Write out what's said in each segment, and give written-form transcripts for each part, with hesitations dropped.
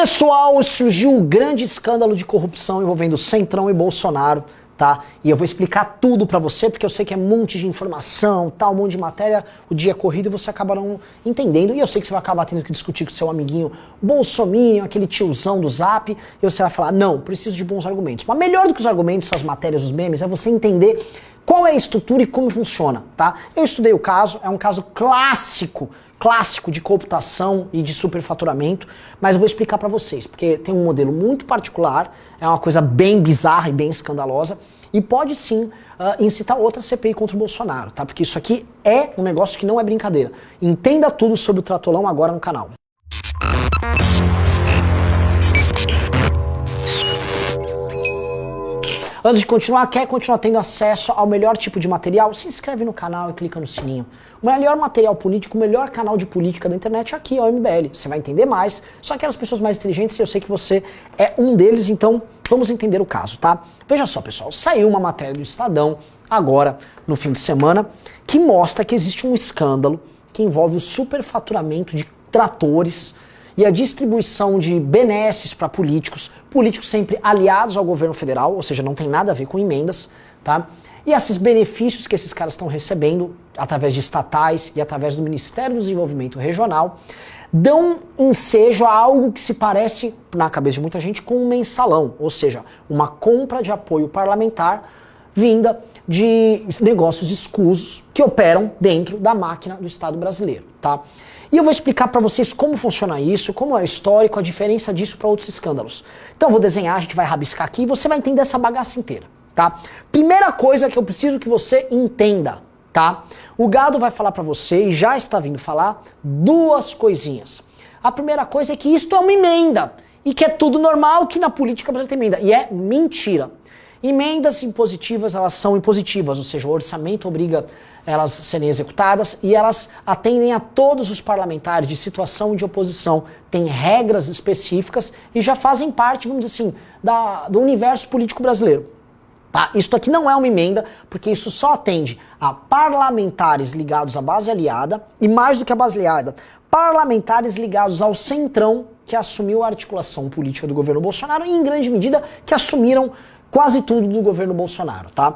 Pessoal, surgiu um grande escândalo de corrupção envolvendo Centrão e Bolsonaro, tá? E eu vou explicar tudo pra você, porque eu sei que é um monte de informação, tal, um monte de matéria, o dia é corrido e você acaba não entendendo. E eu sei que você vai acabar tendo que discutir com seu amiguinho bolsominion, aquele tiozão do Zap, e você vai falar, não, preciso de bons argumentos. Mas melhor do que os argumentos, as matérias, os memes, é você entender qual é a estrutura e como funciona, tá? Eu estudei o caso, é um caso clássico de cooptação e de superfaturamento, mas eu vou explicar pra vocês, porque tem um modelo muito particular, é uma coisa bem bizarra e bem escandalosa, e pode sim incitar outra CPI contra o Bolsonaro, tá? Porque isso aqui é um negócio que não é brincadeira. Entenda tudo sobre o Tratolão agora no canal. Antes de continuar, quer continuar tendo acesso ao melhor tipo de material? Se inscreve no canal e clica no sininho. O melhor material político, o melhor canal de política da internet é aqui, ó, o MBL. Você vai entender mais, só que as pessoas mais inteligentes, eu sei que você é um deles, então vamos entender o caso, tá? Veja só, pessoal, saiu uma matéria do Estadão, agora, no fim de semana, que mostra que existe um escândalo que envolve o superfaturamento de tratores e a distribuição de benesses para políticos sempre aliados ao governo federal, ou seja, não tem nada a ver com emendas, tá? E esses benefícios que esses caras estão recebendo através de estatais e através do Ministério do Desenvolvimento Regional dão ensejo a algo que se parece, na cabeça de muita gente, com um mensalão, ou seja, uma compra de apoio parlamentar vinda de negócios escusos que operam dentro da máquina do Estado brasileiro, tá? E eu vou explicar para vocês como funciona isso, como é histórico, a diferença disso para outros escândalos. Então eu vou desenhar, a gente vai rabiscar aqui e você vai entender essa bagaça inteira, tá? Primeira coisa que eu preciso que você entenda, tá? O Gado vai falar para você, e já está vindo falar, duas coisinhas. A primeira coisa é que isto é uma emenda, e que é tudo normal, que na política brasileira tem emenda. E é mentira. Emendas impositivas, elas são impositivas, ou seja, o orçamento obriga elas a serem executadas e elas atendem a todos os parlamentares de situação de oposição, têm regras específicas e já fazem parte, vamos dizer assim, do universo político brasileiro. Tá? Isso aqui não é uma emenda, porque isso só atende a parlamentares ligados à base aliada e mais do que a base aliada, parlamentares ligados ao Centrão, que assumiu a articulação política do governo Bolsonaro e em grande medida que assumiram quase tudo do governo Bolsonaro, tá?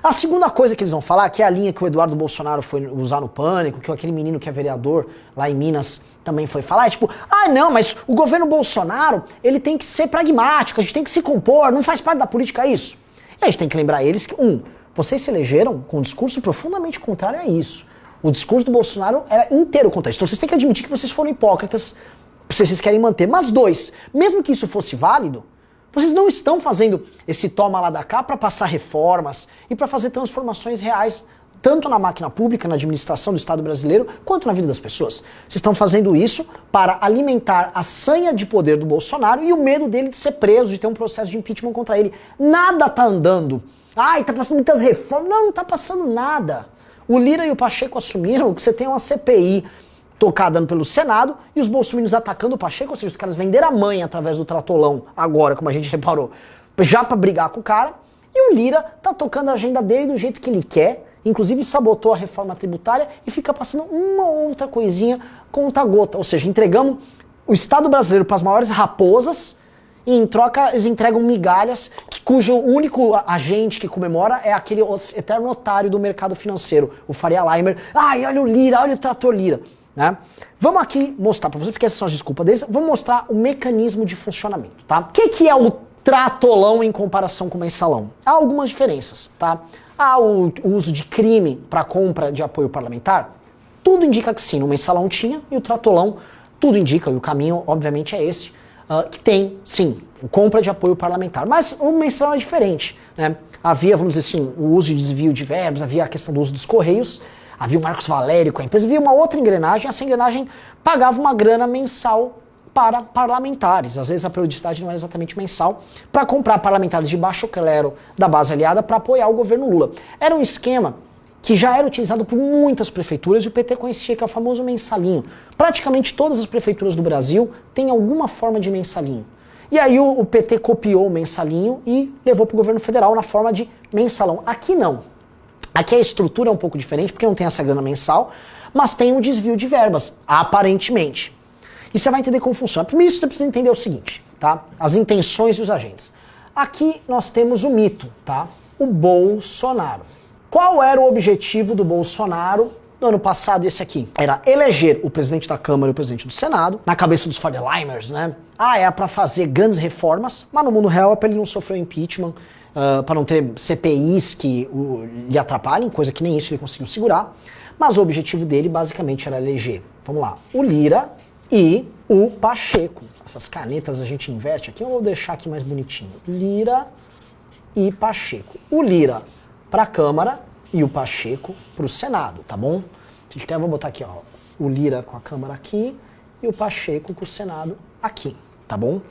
A segunda coisa que eles vão falar, que é a linha que o Eduardo Bolsonaro foi usar no Pânico, que aquele menino que é vereador lá em Minas também foi falar, é tipo, não, mas o governo Bolsonaro, ele tem que ser pragmático, a gente tem que se compor, não faz parte da política isso. E a gente tem que lembrar eles que, vocês se elegeram com um discurso profundamente contrário a isso. O discurso do Bolsonaro era inteiro contra isso. Então vocês têm que admitir que vocês foram hipócritas, se vocês querem manter. Mas dois, mesmo que isso fosse válido, vocês não estão fazendo esse toma lá da cá para passar reformas e para fazer transformações reais, tanto na máquina pública, na administração do Estado brasileiro, quanto na vida das pessoas. Vocês estão fazendo isso para alimentar a sanha de poder do Bolsonaro e o medo dele de ser preso, de ter um processo de impeachment contra ele. Nada tá andando. Tá passando muitas reformas. Não tá passando nada. O Lira e o Pacheco assumiram que você tem uma CPI tocada pelo Senado, e os bolsominions atacando o Pacheco, ou seja, os caras venderam a mãe através do Tratolão, agora, como a gente reparou, já pra brigar com o cara, e o Lira tá tocando a agenda dele do jeito que ele quer, inclusive sabotou a reforma tributária e fica passando uma ou outra coisinha conta-gota, ou seja, entregamos o Estado brasileiro para as maiores raposas, e em troca eles entregam migalhas, cujo único agente que comemora é aquele eterno otário do mercado financeiro, o Faria Limer. Olha o Lira, olha o trator Lira. Né? Vamos aqui mostrar para vocês, porque essas são as desculpas deles, vamos mostrar o mecanismo de funcionamento, tá? O que é o tratolão em comparação com o mensalão? Há algumas diferenças, tá? Há o uso de crime para compra de apoio parlamentar? Tudo indica que sim, no mensalão tinha, e o tratolão, tudo indica, e o caminho obviamente é esse, que tem, sim, compra de apoio parlamentar. Mas o mensalão é diferente, né? Havia, vamos dizer assim, o uso de desvio de verbas, havia a questão do uso dos correios, havia o Marcos Valério com a empresa, havia uma outra engrenagem, essa engrenagem pagava uma grana mensal para parlamentares, às vezes a periodicidade não era exatamente mensal, para comprar parlamentares de baixo clero da base aliada para apoiar o governo Lula. Era um esquema que já era utilizado por muitas prefeituras e o PT conhecia, que é o famoso mensalinho. Praticamente todas as prefeituras do Brasil têm alguma forma de mensalinho. E aí o PT copiou o mensalinho e levou para o governo federal na forma de mensalão. Aqui não. Aqui a estrutura é um pouco diferente, porque não tem essa grana mensal, mas tem um desvio de verbas, aparentemente. E você vai entender como funciona. Primeiro você precisa entender o seguinte, tá? As intenções e os agentes. Aqui nós temos o mito, tá? O Bolsonaro. Qual era o objetivo do Bolsonaro no ano passado? Esse aqui era eleger o presidente da Câmara e o presidente do Senado, na cabeça dos Faderlimers, né? É para fazer grandes reformas, mas no mundo real é para ele não sofrer impeachment, para não ter CPIs que lhe atrapalhem, coisa que nem isso ele conseguiu segurar. Mas o objetivo dele basicamente era eleger, vamos lá, o Lira e o Pacheco. Essas canetas a gente inverte aqui, eu vou deixar aqui mais bonitinho. Lira e Pacheco. O Lira para a Câmara e o Pacheco para o Senado, tá bom? Se a gente quer, eu vou botar aqui, ó, o Lira com a Câmara aqui e o Pacheco com o Senado aqui, tá bom?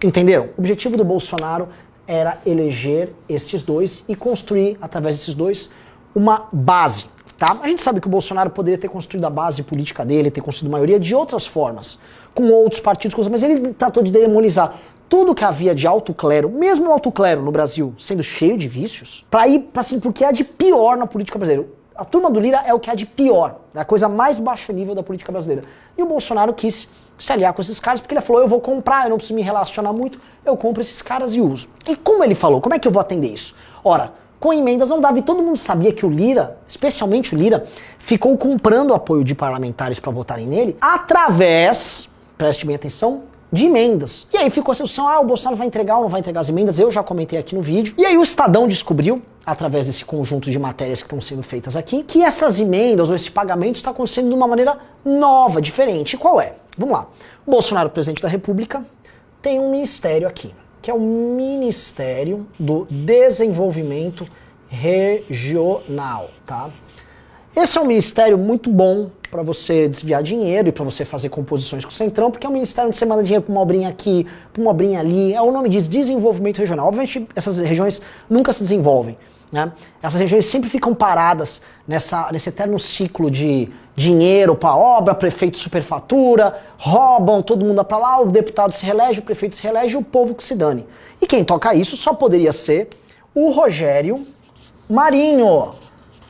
Entenderam? O objetivo do Bolsonaro era eleger estes dois e construir, através desses dois, uma base, tá? A gente sabe que o Bolsonaro poderia ter construído a base política dele, ter construído maioria de outras formas, com outros partidos, mas ele tratou de demonizar tudo que havia de alto clero, mesmo o alto clero no Brasil sendo cheio de vícios, para ir para assim, porque há de pior na política brasileira. A turma do Lira é o que há de pior, é a coisa mais baixo nível da política brasileira. E o Bolsonaro quis se aliar com esses caras, porque ele falou, eu vou comprar, eu não preciso me relacionar muito, eu compro esses caras e uso. E como ele falou, como é que eu vou atender isso? Ora, com emendas não dava, e todo mundo sabia que o Lira, especialmente o Lira, ficou comprando apoio de parlamentares para votarem nele, através, preste bem atenção, de emendas. E aí ficou a sensação, o Bolsonaro vai entregar ou não vai entregar as emendas, eu já comentei aqui no vídeo. E aí o Estadão descobriu, através desse conjunto de matérias que estão sendo feitas aqui, que essas emendas ou esse pagamento está acontecendo de uma maneira nova, diferente. E qual é? Vamos lá. O Bolsonaro, presidente da República, tem um ministério aqui, que é o Ministério do Desenvolvimento Regional, tá? Esse é um ministério muito bom para você desviar dinheiro e para você fazer composições com o Centrão, porque é um ministério onde você manda dinheiro para uma obrinha aqui, para uma obrinha ali, o nome diz desenvolvimento regional. Obviamente essas regiões nunca se desenvolvem, né? Essas regiões sempre ficam paradas nesse eterno ciclo de dinheiro para obra, prefeito superfatura, roubam, todo mundo dá para lá, o deputado se reelege, o prefeito se reelege, o povo que se dane. E quem toca isso só poderia ser o Rogério Marinho,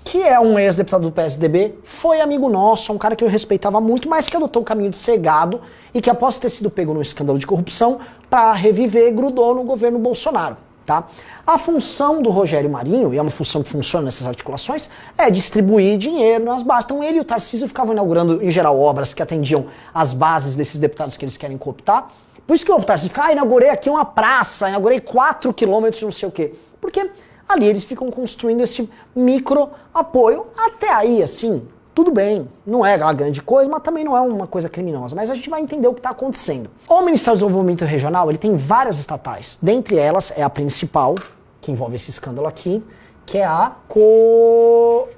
que é um ex-deputado do PSDB, foi amigo nosso, um cara que eu respeitava muito, mas que adotou o caminho de ser gado e que após ter sido pego num escândalo de corrupção, para reviver, grudou no governo Bolsonaro, tá? A função do Rogério Marinho, e é uma função que funciona nessas articulações, é distribuir dinheiro nas bases. Então ele e o Tarcísio ficavam inaugurando, em geral, obras que atendiam as bases desses deputados que eles querem cooptar. Por isso que o Tarcísio fica, inaugurei aqui uma praça, inaugurei 4 quilômetros de não sei o quê. Porque ali eles ficam construindo esse micro apoio. Até aí, assim, tudo bem. Não é uma grande coisa, mas também não é uma coisa criminosa. Mas a gente vai entender o que está acontecendo. O Ministério do Desenvolvimento Regional, ele tem várias estatais. Dentre elas, é a principal, que envolve esse escândalo aqui, que é a Codevasf,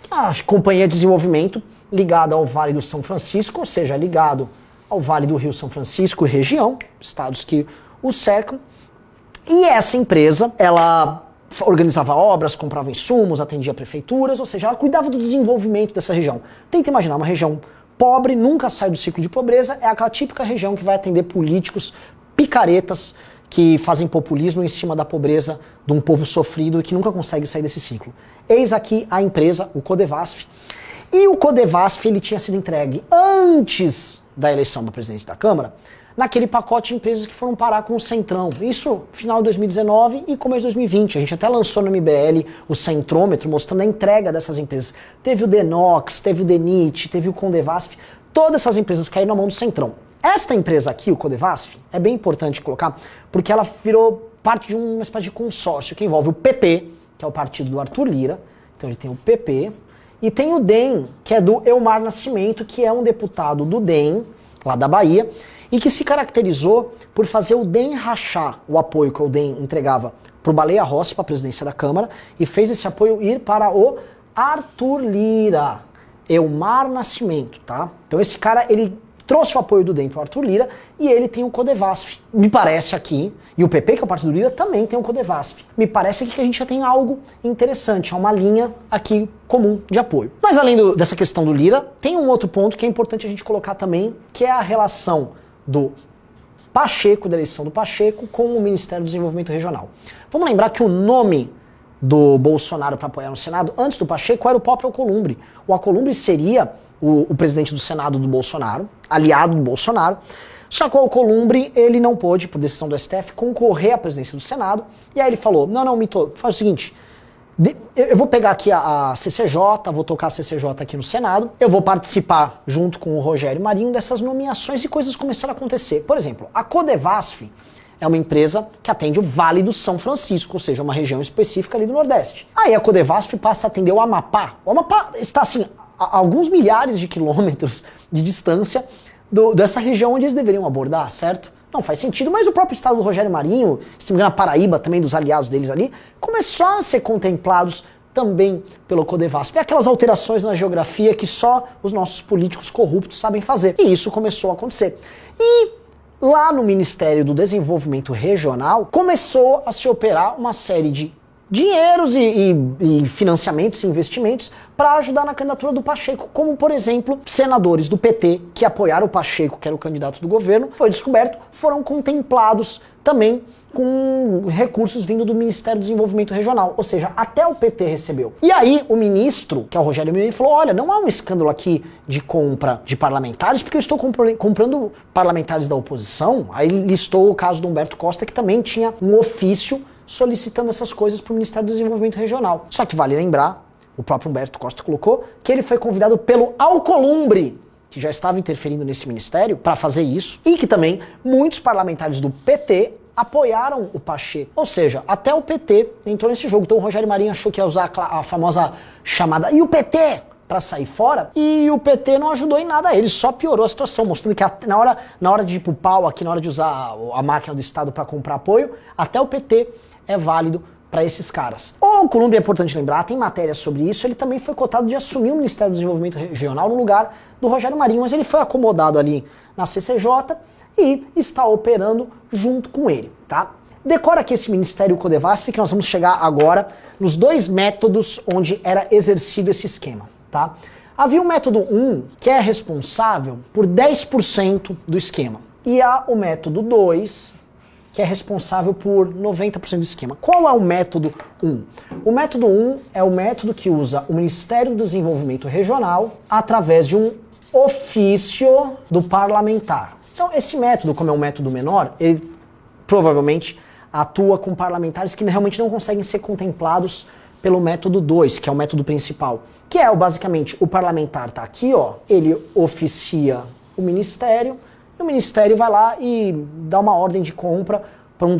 que é a Companhia de Desenvolvimento ligada ao Vale do São Francisco, ou seja, ligado ao Vale do Rio São Francisco e região, estados que o cercam. E essa empresa, ela organizava obras, comprava insumos, atendia prefeituras, ou seja, ela cuidava do desenvolvimento dessa região. Tenta imaginar uma região pobre, nunca sai do ciclo de pobreza, é aquela típica região que vai atender políticos picaretas que fazem populismo em cima da pobreza de um povo sofrido e que nunca consegue sair desse ciclo. Eis aqui a empresa, o Codevasf. E o Codevasf, ele tinha sido entregue antes da eleição do presidente da Câmara, naquele pacote de empresas que foram parar com o Centrão. Isso final de 2019 e começo de 2020. A gente até lançou no MBL o Centrômetro, mostrando a entrega dessas empresas. Teve o Denox, teve o Denit, teve o Codevasf. Todas essas empresas caíram na mão do Centrão. Esta empresa aqui, o Codevasf, é bem importante colocar, porque ela virou parte de uma espécie de consórcio que envolve o PP, que é o partido do Arthur Lira. Então ele tem o PP. E tem o DEM, que é do Elmar Nascimento, que é um deputado do DEM, lá da Bahia, e que se caracterizou por fazer o DEM rachar o apoio que o DEM entregava para o Baleia Rossi, para a presidência da Câmara, e fez esse apoio ir para o Arthur Lira, Elmar Nascimento, tá? Então esse cara, ele trouxe o apoio do DEM para o Arthur Lira e ele tem o Codevasf. Me parece aqui, e o PP, que é o partido do Lira, também tem o Codevasf. Me parece aqui que a gente já tem algo interessante, é uma linha aqui comum de apoio. Mas além dessa questão do Lira, tem um outro ponto que é importante a gente colocar também, que é a relação do Pacheco, da eleição do Pacheco, com o Ministério do Desenvolvimento Regional. Vamos lembrar que o nome do Bolsonaro para apoiar no Senado, antes do Pacheco, era o próprio Alcolumbre. O Alcolumbre seria o presidente do Senado do Bolsonaro, aliado do Bolsonaro. Só que o Alcolumbre, ele não pôde, por decisão do STF, concorrer à presidência do Senado. E aí ele falou, não, Mito, faz o seguinte, eu vou pegar aqui a CCJ, vou tocar a CCJ aqui no Senado, eu vou participar junto com o Rogério Marinho dessas nomeações e coisas começaram a acontecer. Por exemplo, a Codevasf é uma empresa que atende o Vale do São Francisco, ou seja, uma região específica ali do Nordeste. Aí a Codevasf passa a atender o Amapá. O Amapá está, assim, a alguns milhares de quilômetros de distância dessa região onde eles deveriam abordar, certo? Não faz sentido, mas o próprio estado do Rogério Marinho, se não me engano a Paraíba também, dos aliados deles ali, começaram a ser contemplados também pelo Codevasf. É aquelas alterações na geografia que só os nossos políticos corruptos sabem fazer. E isso começou a acontecer. E lá no Ministério do Desenvolvimento Regional, começou a se operar uma série de dinheiros e financiamentos e investimentos para ajudar na candidatura do Pacheco, como, por exemplo, senadores do PT que apoiaram o Pacheco, que era o candidato do governo, foi descoberto, foram contemplados também com recursos vindo do Ministério do Desenvolvimento Regional, ou seja, até o PT recebeu. E aí o ministro, que é o Rogério Marinho, falou, olha, não há um escândalo aqui de compra de parlamentares, porque eu estou comprando parlamentares da oposição. Aí listou o caso do Humberto Costa, que também tinha um ofício solicitando essas coisas para o Ministério do Desenvolvimento Regional. Só que vale lembrar, o próprio Humberto Costa colocou, que ele foi convidado pelo Alcolumbre, que já estava interferindo nesse ministério, para fazer isso, e que também muitos parlamentares do PT apoiaram o Pacheco. Ou seja, até o PT entrou nesse jogo. Então o Rogério Marinho achou que ia usar a famosa chamada "e o PT?" para sair fora, e o PT não ajudou em nada, ele só piorou a situação, mostrando que na hora de ir pro pau aqui, na hora de usar a máquina do Estado para comprar apoio, até o PT é válido para esses caras. O Alcolumbre, é importante lembrar, tem matéria sobre isso, ele também foi cotado de assumir o Ministério do Desenvolvimento Regional no lugar do Rogério Marinho, mas ele foi acomodado ali na CCJ e está operando junto com ele, tá? Decora aqui esse Ministério Codevasf, que nós vamos chegar agora nos dois métodos onde era exercido esse esquema, tá? Havia o método 1, que é responsável por 10% do esquema, e há o método 2, que é responsável por 90% do esquema. Qual é o método 1? O método 1 é o método que usa o Ministério do Desenvolvimento Regional através de um ofício do parlamentar. Então, esse método, como é um método menor, ele provavelmente atua com parlamentares que realmente não conseguem ser contemplados pelo método 2, que é o método principal, que é basicamente o parlamentar tá aqui, ó, ele oficia o ministério, e o ministério vai lá e dá uma ordem de compra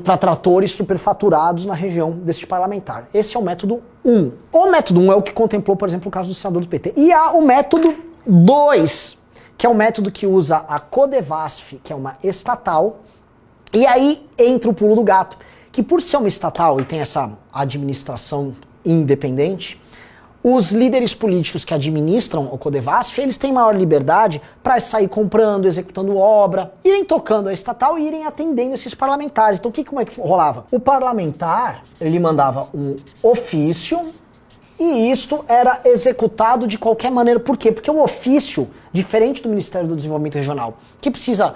para tratores superfaturados na região deste parlamentar. Esse é o método 1. O método 1 é o que contemplou, por exemplo, o caso do senador do PT. E há o método 2, que é o método que usa a Codevasf, que é uma estatal, e aí entra o pulo do gato, que por ser uma estatal e tem essa administração independente, os líderes políticos que administram o Codevasf, eles têm maior liberdade para sair comprando, executando obra, irem tocando a estatal e irem atendendo esses parlamentares. Então como é que rolava? O parlamentar, ele mandava um ofício e isto era executado de qualquer maneira. Por quê? Porque o ofício, diferente do Ministério do Desenvolvimento Regional, que precisa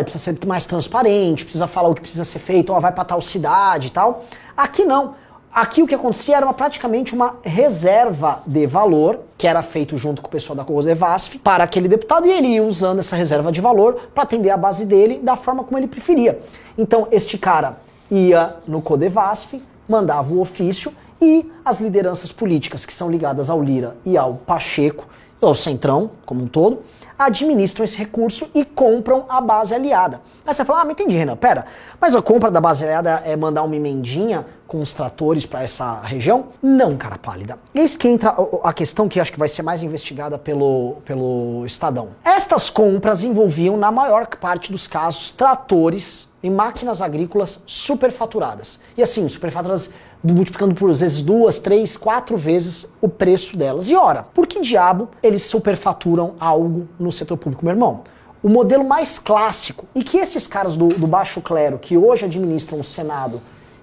ser mais transparente, precisa falar o que precisa ser feito, vai para tal cidade e tal. Aqui não. Aqui o que acontecia era praticamente uma reserva de valor, que era feito junto com o pessoal da Codevasf, para aquele deputado, e ele ia usando essa reserva de valor para atender a base dele da forma como ele preferia. Então este cara ia no Codevasf, mandava o ofício, e as lideranças políticas que são ligadas ao Lira e ao Pacheco, ou ao Centrão como um todo, administram esse recurso e compram a base aliada. Aí você fala, mas entendi, Renan, pera, mas a compra da base aliada é mandar uma emendinha com os tratores para essa região? Não, cara pálida. Eis que entra a questão que acho que vai ser mais investigada pelo Estadão. Estas compras envolviam, na maior parte dos casos, tratores e máquinas agrícolas superfaturadas. E assim, superfaturadas multiplicando por, às vezes, 2, 3, 4 vezes o preço delas. E ora, por que diabo eles superfaturam algo no setor público, meu irmão? O modelo mais clássico, e que esses caras do baixo clero, que hoje administram o Senado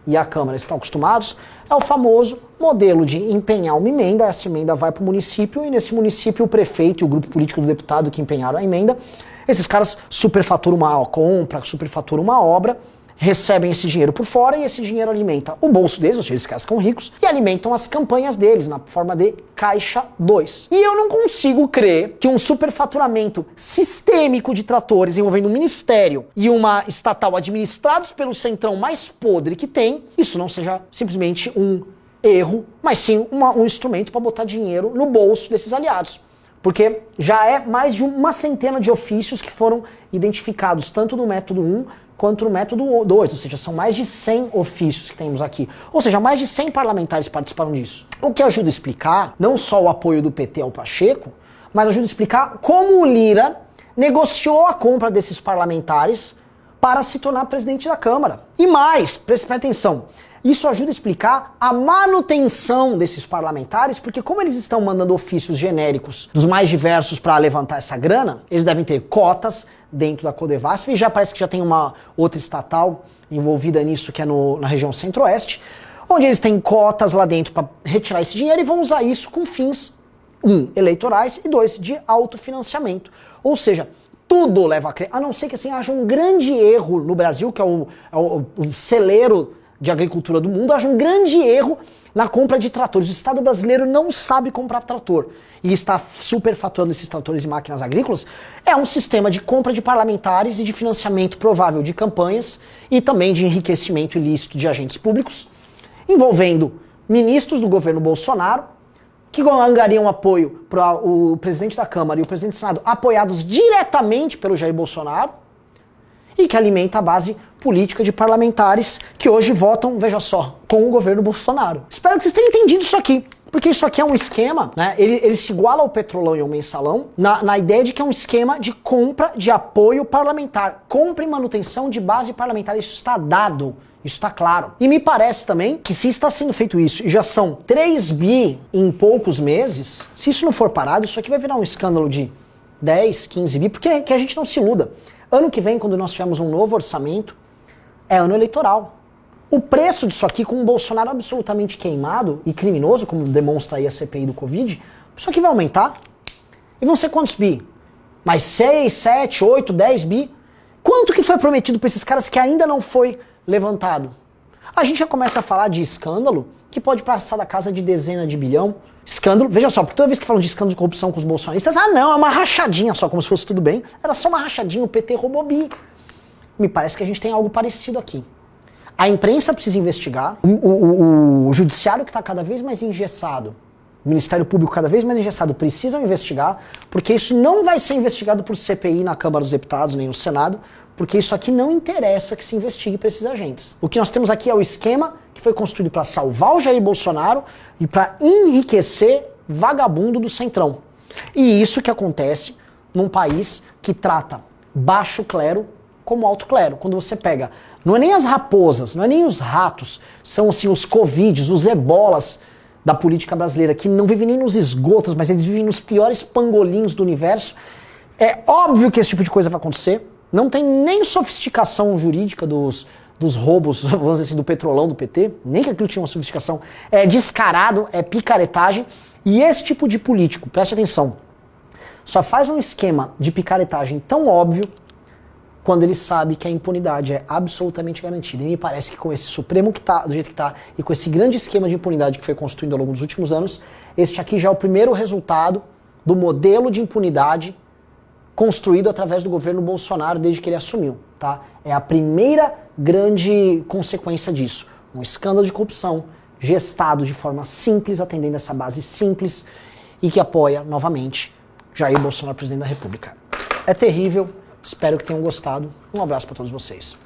e a Câmara, estão acostumados, é o famoso modelo de empenhar uma emenda, essa emenda vai para o município, e nesse município o prefeito e o grupo político do deputado que empenharam a emenda, esses caras superfaturam uma compra, superfaturam uma obra, recebem esse dinheiro por fora e esse dinheiro alimenta o bolso deles, ou seja, esses caras ficam ricos, e alimentam as campanhas deles na forma de caixa 2. E eu não consigo crer que um superfaturamento sistêmico de tratores envolvendo um ministério e uma estatal administrados pelo centrão mais podre que tem, isso não seja simplesmente um erro, mas sim um instrumento para botar dinheiro no bolso desses aliados. Porque já é mais de uma centena de ofícios que foram identificados tanto no método 1 quanto no método 2, ou seja, são mais de 100 ofícios que temos aqui. Ou seja, mais de 100 parlamentares participaram disso. O que ajuda a explicar não só o apoio do PT ao Pacheco, mas ajuda a explicar como o Lira negociou a compra desses parlamentares para se tornar presidente da Câmara. E mais, preste atenção, isso ajuda a explicar a manutenção desses parlamentares, porque como eles estão mandando ofícios genéricos dos mais diversos para levantar essa grana, eles devem ter cotas dentro da Codevasf, e já parece que já tem uma outra estatal envolvida nisso, que é na região centro-oeste, onde eles têm cotas lá dentro para retirar esse dinheiro e vão usar isso com fins, 1, eleitorais, e 2, de autofinanciamento. Ou seja, tudo leva a crer, a não ser que assim haja um grande erro no Brasil, que é o celeiro de agricultura do mundo, haja um grande erro na compra de tratores. O Estado brasileiro não sabe comprar trator e está superfaturando esses tratores e máquinas agrícolas. É um sistema de compra de parlamentares e de financiamento provável de campanhas e também de enriquecimento ilícito de agentes públicos, envolvendo ministros do governo Bolsonaro, que angariam apoio para o presidente da Câmara e o presidente do Senado, apoiados diretamente pelo Jair Bolsonaro, e que alimenta a base política de parlamentares que hoje votam, veja só, com o governo Bolsonaro. Espero que vocês tenham entendido isso aqui, porque isso aqui é um esquema, né? Ele se iguala ao Petrolão e ao Mensalão na ideia de que é um esquema de compra de apoio parlamentar, compra e manutenção de base parlamentar. Isso está dado, isso está claro. E me parece também que se está sendo feito isso e já são 3 bi em poucos meses, se isso não for parado, isso aqui vai virar um escândalo de 10, 15 bi, porque que a gente não se iluda. Ano que vem, quando nós tivermos um novo orçamento, é ano eleitoral. O preço disso aqui, com o Bolsonaro absolutamente queimado e criminoso, como demonstra aí a CPI do Covid, isso aqui vai aumentar. E vão ser quantos bi? Mais 6, 7, 8, 10 bi? Quanto que foi prometido para esses caras que ainda não foi levantado? A gente já começa a falar de escândalo que pode passar da casa de dezena de bilhão. Escândalo, veja só, porque toda vez que falam de escândalo de corrupção com os bolsonaristas, não, é uma rachadinha só, como se fosse tudo bem. Era só uma rachadinha, o PT roubou bi. Me parece que a gente tem algo parecido aqui. A imprensa precisa investigar, o judiciário que está cada vez mais engessado, o Ministério Público cada vez mais engessado, precisam investigar, porque isso não vai ser investigado por CPI na Câmara dos Deputados, nem no Senado, porque isso aqui não interessa que se investigue para esses agentes. O que nós temos aqui é o esquema que foi construído para salvar o Jair Bolsonaro e para enriquecer vagabundo do Centrão. E isso que acontece num país que trata baixo clero como alto clero. Quando você pega, não é nem as raposas, não é nem os ratos, são assim os covides, os ebolas da política brasileira, que não vivem nem nos esgotos, mas eles vivem nos piores pangolinhos do universo. É óbvio que esse tipo de coisa vai acontecer. Não tem nem sofisticação jurídica dos roubos, vamos dizer assim, do Petrolão, do PT, nem que aquilo tinha uma sofisticação. É descarado, é picaretagem. E esse tipo de político, preste atenção, só faz um esquema de picaretagem tão óbvio quando ele sabe que a impunidade é absolutamente garantida. E me parece que com esse Supremo que tá do jeito que tá, e com esse grande esquema de impunidade que foi construído ao longo dos últimos anos, este aqui já é o primeiro resultado do modelo de impunidade construído através do governo Bolsonaro desde que ele assumiu, tá? É a primeira grande consequência disso. Um escândalo de corrupção gestado de forma simples, atendendo essa base simples e que apoia, novamente, Jair Bolsonaro, presidente da República. É terrível, espero que tenham gostado. Um abraço para todos vocês.